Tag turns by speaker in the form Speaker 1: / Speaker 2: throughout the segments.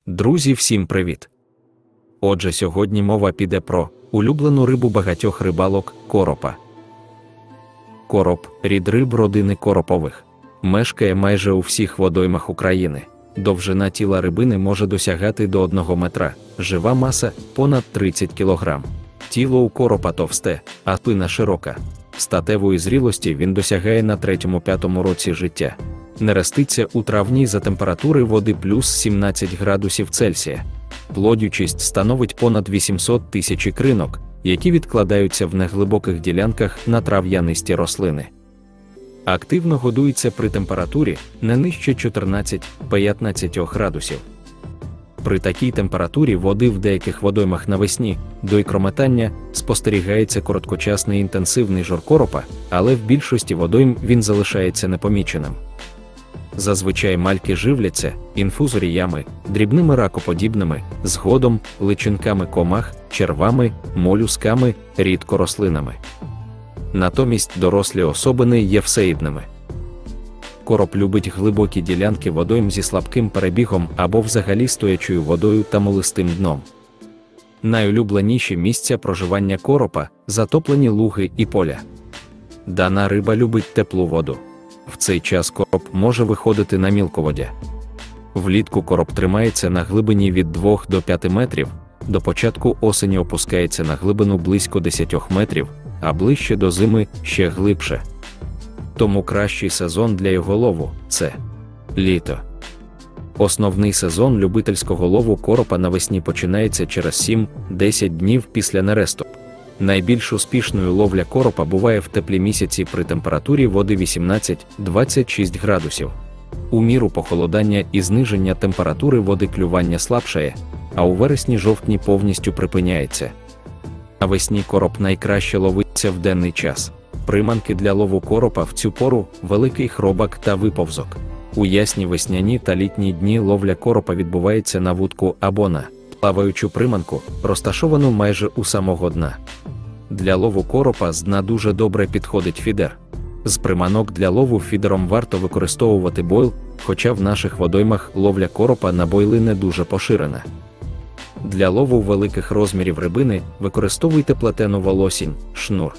Speaker 1: Друзі, всім привіт! Отже, сьогодні мова піде про улюблену рибу багатьох рибалок – коропа. Короб – рід риб родини коропових. Мешкає майже у всіх водоймах України. Довжина тіла рибини може досягати до 1 метра, жива маса – понад 30 кг. Тіло у коропа товсте, а спина широка. Статевої зрілості він досягає на 3-5 році життя. Нереститься у травні за температури води плюс 17 градусів Цельсія. Плодючість становить понад 800 тисяч ікринок, які відкладаються в неглибоких ділянках на трав'янисті рослини. Активно годується при температурі не нижче 14-15 градусів. При такій температурі води в деяких водоймах навесні, до ікрометання, спостерігається короткочасний інтенсивний жор коропа, але в більшості водойм він залишається непоміченим. Зазвичай мальки живляться інфузоріями, дрібними ракоподібними, згодом личинками комах, червами, молюсками, рідко рослинами. Натомість дорослі особини є всеїдними. Короб любить глибокі ділянки водойм зі слабким перебігом або взагалі стоячою водою та мулистим дном. Найулюбленіші місця проживання коропа – затоплені луги і поля. Дана риба любить теплу воду. В цей час короб може виходити на мілководдя. Влітку короб тримається на глибині від 2 до 5 метрів, до початку осені опускається на глибину близько 10 метрів, а ближче до зими ще глибше. Тому кращий сезон для його лову – це літо. Основний сезон любительського лову коропа навесні починається через 7-10 днів після нересту. Найбільш успішною ловля коропа буває в теплі місяці при температурі води 18-26 градусів. У міру похолодання і зниження температури води клювання слабшає, а у вересні-жовтні повністю припиняється. Навесні короб найкраще ловиться в денний час. Приманки для лову коропа в цю пору – великий хробак та виповзок. У ясні весняні та літні дні ловля коропа відбувається на вудку або на плаваючу приманку, розташовану майже у самого дна. Для лову коропа з дна дуже добре підходить фідер. З приманок для лову фідером варто використовувати бойл, хоча в наших водоймах ловля коропа на бойли не дуже поширена. Для лову великих розмірів рибини використовуйте плетену волосінь, шнур.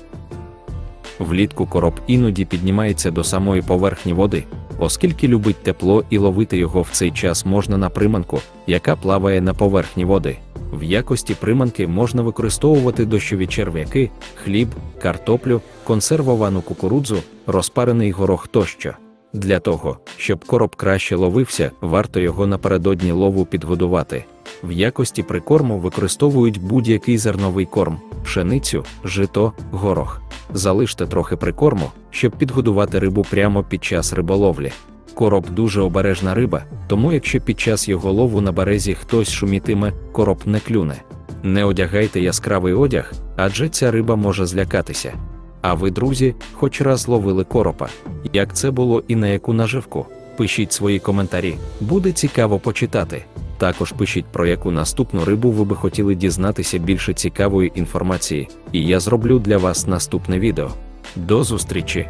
Speaker 1: Влітку короб іноді піднімається до самої поверхні води, оскільки любить тепло і ловити його в цей час можна на приманку, яка плаває на поверхні води. В якості приманки можна використовувати дощові черв'яки, хліб, картоплю, консервовану кукурудзу, розпарений горох тощо. Для того, щоб короб краще ловився, варто його напередодні лову підгодувати. В якості прикорму використовують будь-який зерновий корм – пшеницю, жито, горох. Залиште трохи прикорму, щоб підгодувати рибу прямо під час риболовлі. Короб дуже обережна риба, тому якщо під час його лову на березі хтось шумітиме, короб не клюне. Не одягайте яскравий одяг, адже ця риба може злякатися. А ви, друзі, хоч раз ловили коропа? Як це було і на яку наживку? Пишіть свої коментарі, буде цікаво почитати. Також пишіть, про яку наступну рибу ви би хотіли дізнатися більше цікавої інформації, і я зроблю для вас наступне відео. До зустрічі!